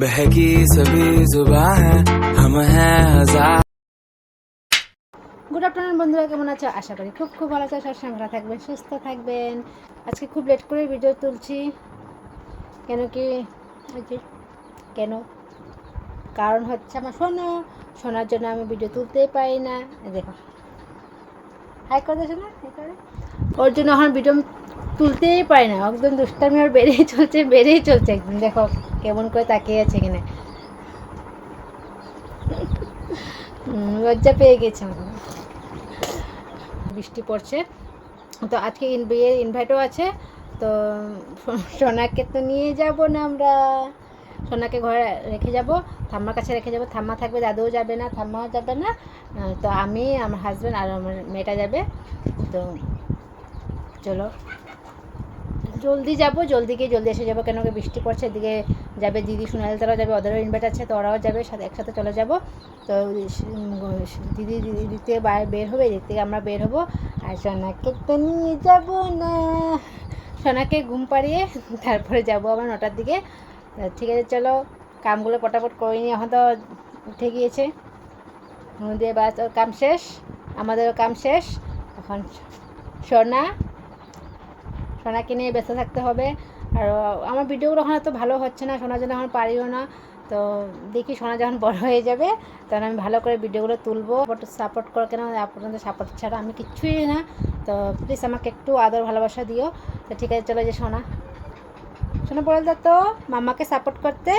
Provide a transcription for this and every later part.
बहकी सभी जुबां है हम हैं हजार। গুড আফটারনুন বন্ধুরা, কেমন আছো? আশা করি খুব খুব ভালো আছো। সবসময় ভালো থাকবেন, সুস্থ থাকবেন। আজকে খুব লেট করে ভিডিও তুলছি। কেন কারণ হচ্ছে আমার শোনার জন্য আমি ভিডিও তুলতেই পারি না। দেখো হাই করে শোনা, ওর জন্য এখন ভিডিও তুলতেই পারি না। একদম দুষ্টামি ওর বেড়েই চলছে একদম। দেখো কেমন করে তাকিয়ে আছে কিনা, লজ্জা পেয়ে গেছে। বৃষ্টি পড়ছে তো আজকে বিয়ের ইনভাইটও আছে। তো সোনাকে তো নিয়ে যাব না, আমরা সোনাকে ঘরে রেখে যাব, ঠাম্মার কাছে রেখে যাব। ঠাম্মা থাকবে, দাদুও যাবে না, ঠাম্মাও যাবে না। তো আমি, আমার হাজব্যান্ড আর আমার মেয়েটা যাবে। তো চলো জলদি যাব, জলদি গিয়ে জলদি এসে যাবো। কেন কি বৃষ্টি পড়ছে। এদিকে যাবে দিদি, সোনালি তারাও যাবে, ওদেরও ইনভাইট আছে, তো ওরাও যাবে, একসাথে চলে যাব। তো দিদি দিক থেকে বের হবে, এদিক থেকে আমরা বের হবো। আর সোনাকে তো নিয়ে যাব না, সোনাকে ঘুম পাড়িয়ে তারপরে যাব আবার 9টার দিকে। ঠিক আছে চলো, কামগুলো পটাপট করে নিয়ে, এখন তো উঠে গিয়েছে দিয়ে, বাস ওর কাম শেষ, আমাদেরও কাম শেষ। এখন সোনাকে নিয়ে ব্যস্ত থাকতে হবে। আর আমার ভিডিওগুলো এখন এত ভালো হচ্ছে না, সোনার জন্য এখন পারিও না। তো দেখি সোনা যখন বড় হয়ে যাবে তখন আমি ভালো করে ভিডিওগুলো তুলবো। সাপোর্ট করো, কেন আপনাদের সাপোর্ট ছাড়া আমি কিচ্ছুই না। তো প্লিজ আমাকে একটু আদর ভালোবাসা দিও। তো ঠিক আছে চলো, যে সোনা বলে দাও তো মাম্মাকে সাপোর্ট করতে।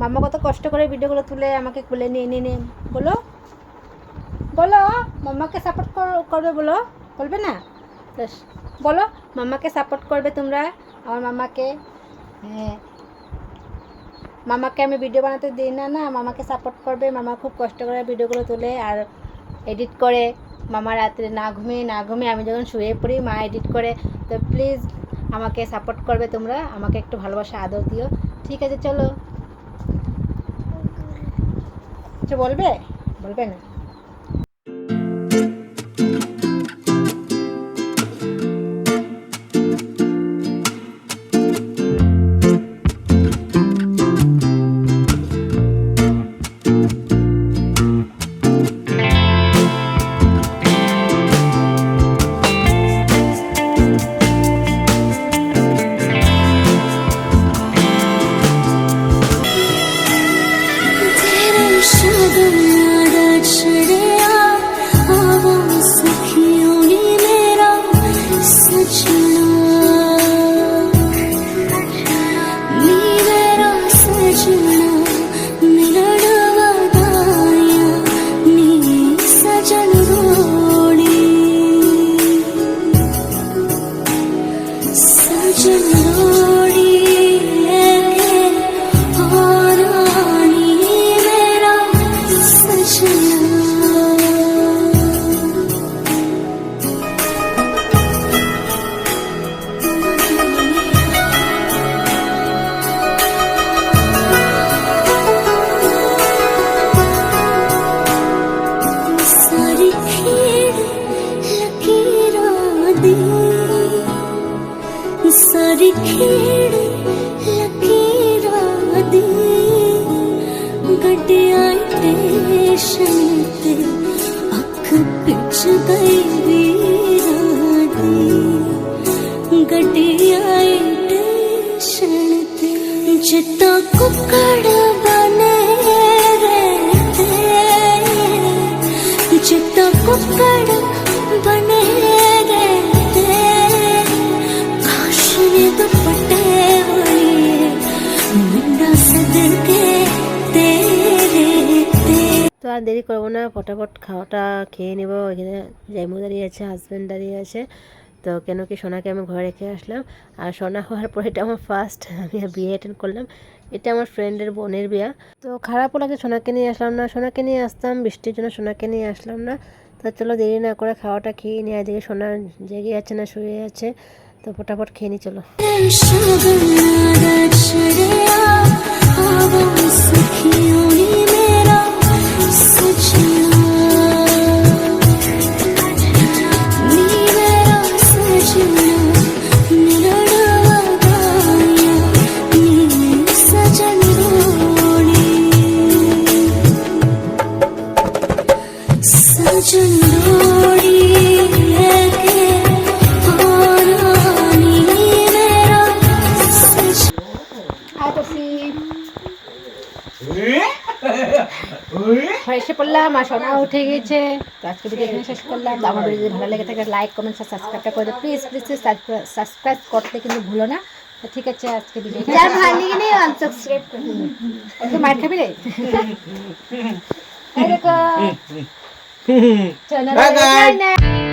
মাম্মা কত কষ্ট করে ভিডিওগুলো তুলে আমাকে খুলে নিয়ে বলো মাম্মাকে সাপোর্ট করবে, বলবে না? বলো মাম্মাকে সাপোর্ট করবে তোমরা, আমার মাম্মাকে। হ্যাঁ, মামাকে আমি ভিডিও বানাতে দিই না, মামাকে সাপোর্ট করবে। মামা খুব কষ্ট করে ভিডিওগুলো তুলে আর এডিট করে। মামা রাত্রে না ঘুমিয়ে আমি যখন শুয়ে পড়ি মা এডিট করে। তো প্লিজ আমাকে সাপোর্ট করবে তোমরা, আমাকে একটু ভালোবাসা আদর দিও। ঠিক আছে চলো, বলবে না? सारी खेड़ लकीरां दी गड्डियां स्टेशन ते अख पिच गई वीरां दी गड्डियां स्टेशन ते जित्ता कुकड़ बने रहते, जित्ता कुकड़ बने তো আর দেরি করবো না, ফটাফট খাওয়াটা খেয়ে নেব। এখানে জাইমু দাঁড়িয়ে আছে, হাজব্যান্ড দাঁড়িয়ে আছে। তো কেন কি সোনাকে আমি ঘরে রেখে আসলাম। আর সোনা হওয়ার পরে এটা আমার ফার্স্ট আমি বিয়ে অ্যাটেন্ড করলাম। এটা আমার ফ্রেন্ডের বোনের বিয়ে। তো খারাপও লাগে, সোনাকে নিয়ে আসলাম না। সোনাকে নিয়ে আসতাম, বৃষ্টির জন্য সোনাকে নিয়ে আসলাম না। তো চলো দেরি না করে খাওয়াটা খেয়ে নিয়ে, এদিকে সোনা জেগে আছে না শুয়ে আছে। তো ফটাফট খেয়ে নি চলো। सजन এসে পড়লাম আর সোনা উঠে গেছে। তো আজকে ভিডিও এখানে শেষ করলাম। তো আমার ভিডিও যদি ভালো লেগে থাকে লাইক কমেন্ট সাবস্ক্রাইবটা করে দাও প্লিজ প্লিজ সাবস্ক্রাইব করতে কিন্তু ভুলো না। তো ঠিক আছে আজকে ভিডিও যার ভালো লাগে না আনসাবস্ক্রাইব করে দিন। একটু মার খাবি রে এই দেখো সোনা Bye, bye. না